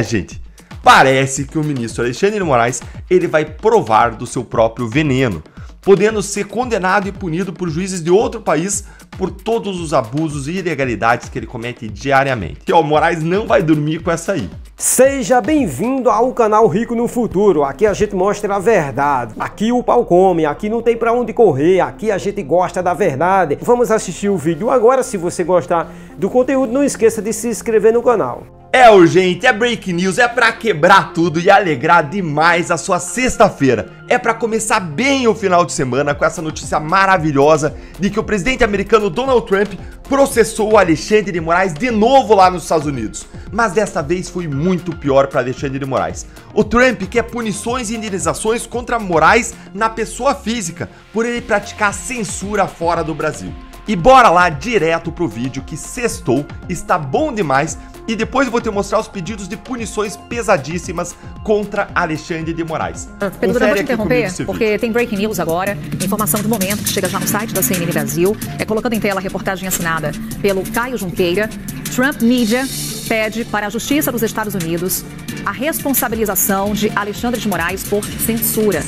Gente, parece que o ministro Alexandre de Moraes ele vai provar do seu próprio veneno, podendo ser condenado e punido por juízes de outro país por todos os abusos e ilegalidades que ele comete diariamente. E o Moraes não vai dormir com essa aí. Seja bem-vindo ao canal Rico no Futuro. Aqui a gente mostra a verdade. Aqui o pau come, aqui não tem pra onde correr, aqui a gente gosta da verdade. Vamos assistir o vídeo agora. Se você gostar do conteúdo, não esqueça de se inscrever no canal. É urgente, é break news, é pra quebrar tudo e alegrar demais a sua sexta-feira. É pra começar bem o final de semana com essa notícia maravilhosa de que o presidente americano Donald Trump processou o Alexandre de Moraes de novo lá nos Estados Unidos. Mas dessa vez foi muito pior para Alexandre de Moraes. O Trump quer punições e indenizações contra Moraes na pessoa física por ele praticar censura fora do Brasil. E bora lá direto pro vídeo que sextou, está bom demais. E depois eu vou te mostrar os pedidos de punições pesadíssimas contra Alexandre de Moraes. Pedro, eu vou te interromper, porque tem breaking news agora, informação do momento que chega já no site da CNN Brasil, colocando em tela a reportagem assinada pelo Caio Junqueira. Trump Media pede para a Justiça dos Estados Unidos a responsabilização de Alexandre de Moraes por censura.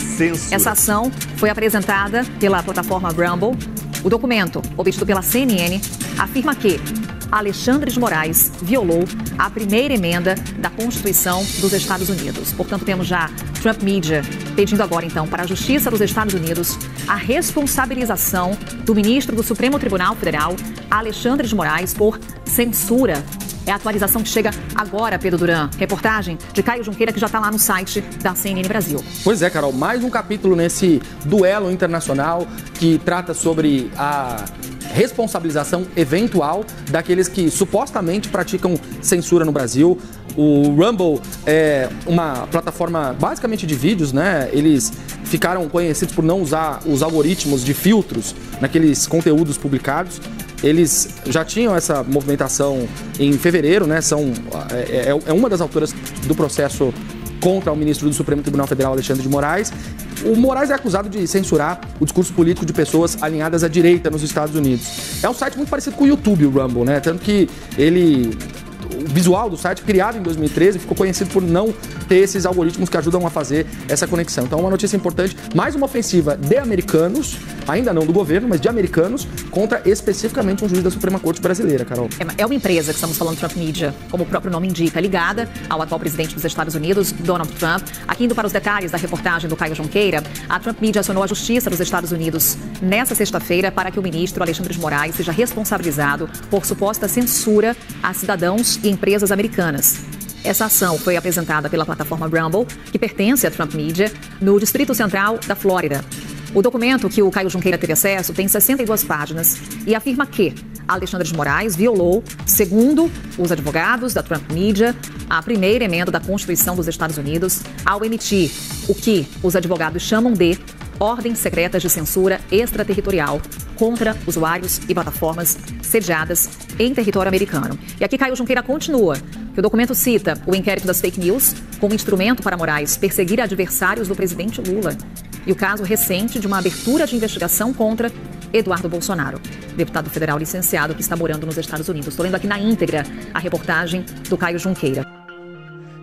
Essa ação foi apresentada pela plataforma Rumble. O documento, obtido pela CNN, afirma que Alexandre de Moraes violou a primeira emenda da Constituição dos Estados Unidos. Portanto, temos já Trump Media pedindo agora, então, para a Justiça dos Estados Unidos a responsabilização do ministro do Supremo Tribunal Federal, Alexandre de Moraes, por censura. É a atualização que chega agora, Pedro Duran. Reportagem de Caio Junqueira, que já está lá no site da CNN Brasil. Pois é, Carol, mais um capítulo nesse duelo internacional que trata sobre a responsabilização eventual daqueles que supostamente praticam censura no Brasil. O Rumble é uma plataforma basicamente de vídeos, né? Eles ficaram conhecidos por não usar os algoritmos de filtros naqueles conteúdos publicados. Eles já tinham essa movimentação em fevereiro, né? É uma das autoras do processo contra o ministro do Supremo Tribunal Federal, Alexandre de Moraes. O Moraes é acusado de censurar o discurso político de pessoas alinhadas à direita nos Estados Unidos. É um site muito parecido com o YouTube, o Rumble, né? Tanto que o visual do site, criado em 2013, ficou conhecido por não ter esses algoritmos que ajudam a fazer essa conexão. Então, uma notícia importante, mais uma ofensiva de americanos, ainda não do governo, mas de americanos, contra especificamente um juiz da Suprema Corte brasileira, Carol. É uma empresa que estamos falando, Trump Media, como o próprio nome indica, ligada ao atual presidente dos Estados Unidos, Donald Trump. Aqui indo para os detalhes da reportagem do Caio Junqueira, a Trump Media acionou a Justiça dos Estados Unidos nesta sexta-feira para que o ministro Alexandre de Moraes seja responsabilizado por suposta censura a cidadãos e empresas americanas. Essa ação foi apresentada pela plataforma Rumble, que pertence à Trump Media, no Distrito Central da Flórida. O documento que o Caio Junqueira teve acesso tem 62 páginas e afirma que Alexandre de Moraes violou, segundo os advogados da Trump Media, a primeira emenda da Constituição dos Estados Unidos ao emitir o que os advogados chamam de ordens secretas de censura extraterritorial contra usuários e plataformas sediadas em território americano. E aqui Caio Junqueira continua, que o documento cita o inquérito das fake news como instrumento para Moraes perseguir adversários do presidente Lula e o caso recente de uma abertura de investigação contra Eduardo Bolsonaro, deputado federal licenciado que está morando nos Estados Unidos. Estou lendo aqui na íntegra a reportagem do Caio Junqueira.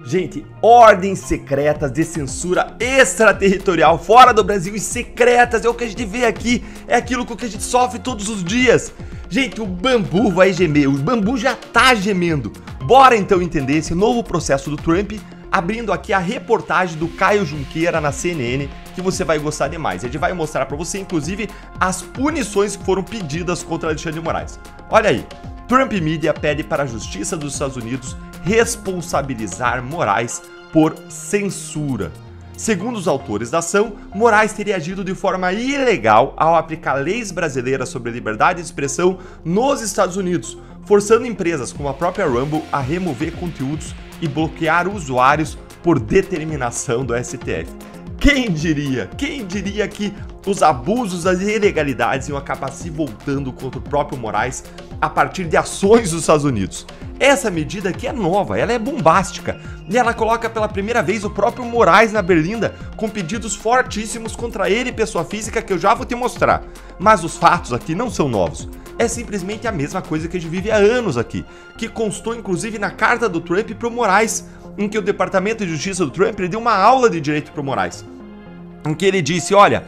Gente, ordens secretas de censura extraterritorial fora do Brasil e secretas é o que a gente vê aqui, é aquilo com que a gente sofre todos os dias. Gente, o bambu vai gemer, o bambu já tá gemendo. Bora então entender esse novo processo do Trump, abrindo aqui a reportagem do Caio Junqueira na CNN, que você vai gostar demais. A gente vai mostrar para você, inclusive, as punições que foram pedidas contra Alexandre de Moraes. Olha aí, Trump Media pede para a Justiça dos Estados Unidos responsabilizar Moraes por censura. Segundo os autores da ação, Moraes teria agido de forma ilegal ao aplicar leis brasileiras sobre liberdade de expressão nos Estados Unidos, forçando empresas como a própria Rumble a remover conteúdos e bloquear usuários por determinação do STF. Quem diria que os abusos, as ilegalidades iam acabar se voltando contra o próprio Moraes a partir de ações dos Estados Unidos? Essa medida aqui é nova, ela é bombástica e ela coloca pela primeira vez o próprio Moraes na berlinda com pedidos fortíssimos contra ele, pessoa física, que eu já vou te mostrar. Mas os fatos aqui não são novos. é simplesmente a mesma coisa que a gente vive há anos aqui, que constou inclusive na carta do Trump para o Moraes, em que o Departamento de Justiça do Trump deu uma aula de direito para o Moraes, em que ele disse, olha,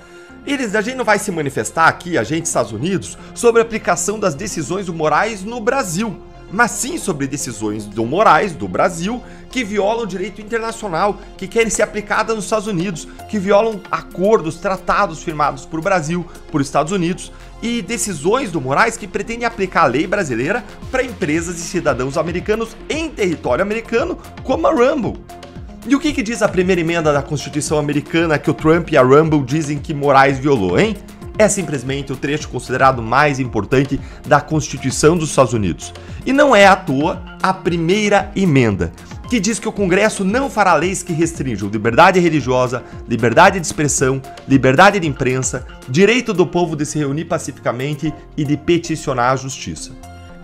a gente não vai se manifestar aqui, a gente, Estados Unidos, sobre a aplicação das decisões do Moraes no Brasil, mas sim sobre decisões do Moraes, do Brasil, que violam o direito internacional, que querem ser aplicadas nos Estados Unidos, que violam acordos, tratados firmados por Brasil, por Estados Unidos, e decisões do Moraes que pretendem aplicar a lei brasileira para empresas e cidadãos americanos em território americano, como a Rumble. E o que diz a primeira emenda da Constituição americana que o Trump e a Rumble dizem que Moraes violou, hein? É simplesmente o trecho considerado mais importante da Constituição dos Estados Unidos. E não é à toa a primeira emenda, que diz que o Congresso não fará leis que restringam liberdade religiosa, liberdade de expressão, liberdade de imprensa, direito do povo de se reunir pacificamente e de peticionar a justiça.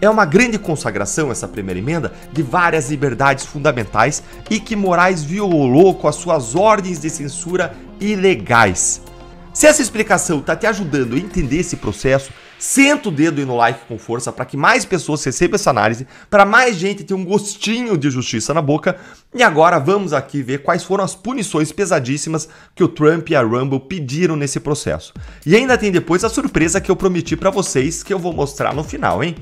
É uma grande consagração, essa primeira emenda, de várias liberdades fundamentais e que Moraes violou com as suas ordens de censura ilegais. Se essa explicação está te ajudando a entender esse processo, senta o dedo aí no like com força para que mais pessoas recebam essa análise, para mais gente ter um gostinho de justiça na boca. E agora vamos aqui ver quais foram as punições pesadíssimas que o Trump e a Rumble pediram nesse processo. E ainda tem depois a surpresa que eu prometi para vocês que eu vou mostrar no final, hein?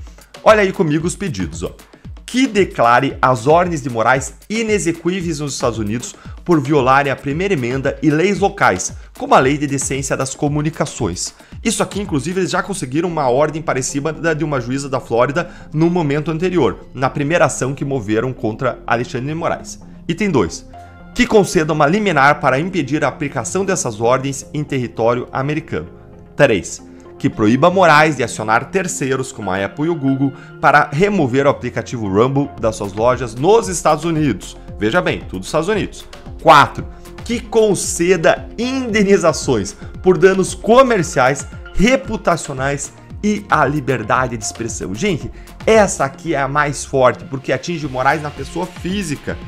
Olha aí comigo os pedidos, ó. Que declare as ordens de Moraes inexequíveis nos Estados Unidos por violarem a primeira emenda e leis locais, como a Lei de Decência das Comunicações. Isso aqui, inclusive, eles já conseguiram uma ordem parecida de uma juíza da Flórida no momento anterior, na primeira ação que moveram contra Alexandre de Moraes. Item 2. Que conceda uma liminar para impedir a aplicação dessas ordens em território americano. 3. Que proíba Moraes de acionar terceiros como a Apple e o Google para remover o aplicativo Rumble das suas lojas nos Estados Unidos. Veja bem, tudo nos Estados Unidos. 4. Que conceda indenizações por danos comerciais, reputacionais e à liberdade de expressão. Gente, essa aqui é a mais forte, porque atinge Moraes na pessoa física.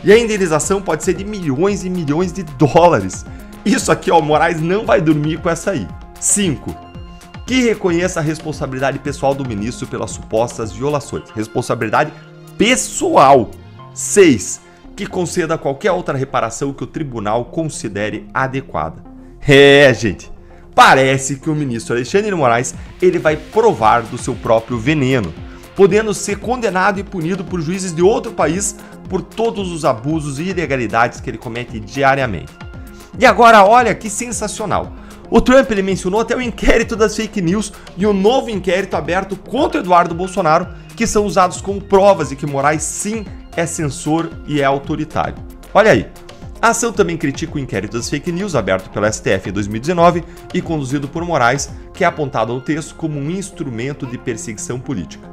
E a indenização pode ser de milhões e milhões de dólares. Isso aqui, ó, Moraes não vai dormir com essa aí. 5. Que reconheça a responsabilidade pessoal do ministro pelas supostas violações. Responsabilidade pessoal. 6. Que conceda qualquer outra reparação que o tribunal considere adequada. Gente, parece que o ministro Alexandre de Moraes ele vai provar do seu próprio veneno, podendo ser condenado e punido por juízes de outro país por todos os abusos e ilegalidades que ele comete diariamente. E agora, olha que sensacional. O Trump ele mencionou até o inquérito das fake news e o novo inquérito aberto contra Eduardo Bolsonaro, que são usados como provas de que Moraes sim é censor e é autoritário. Olha aí, a ação também critica o inquérito das fake news aberto pela STF em 2019 e conduzido por Moraes, que é apontado no texto como um instrumento de perseguição política.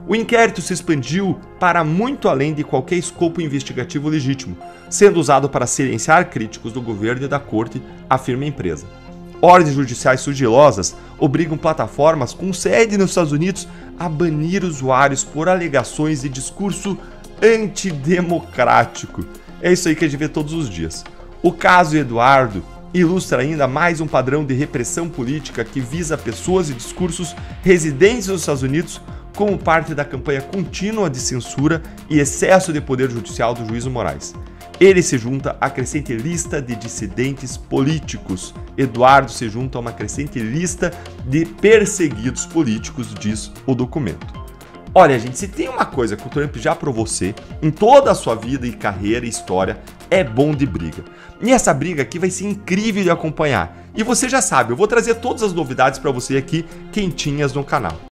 O inquérito se expandiu para muito além de qualquer escopo investigativo legítimo, sendo usado para silenciar críticos do governo e da corte, afirma a empresa. Ordens judiciais sigilosas obrigam plataformas com sede nos Estados Unidos a banir usuários por alegações de discurso antidemocrático. É isso aí que a gente vê todos os dias. O caso Eduardo ilustra ainda mais um padrão de repressão política que visa pessoas e discursos residentes nos Estados Unidos como parte da campanha contínua de censura e excesso de poder judicial do juiz Moraes. Ele se junta à crescente lista de dissidentes políticos. Eduardo se junta a uma crescente lista de perseguidos políticos, diz o documento. Olha, gente, se tem uma coisa que o Trump já provou ser em toda a sua vida e carreira e história, é bom de briga. E essa briga aqui vai ser incrível de acompanhar. E você já sabe, eu vou trazer todas as novidades para você aqui, quentinhas no canal.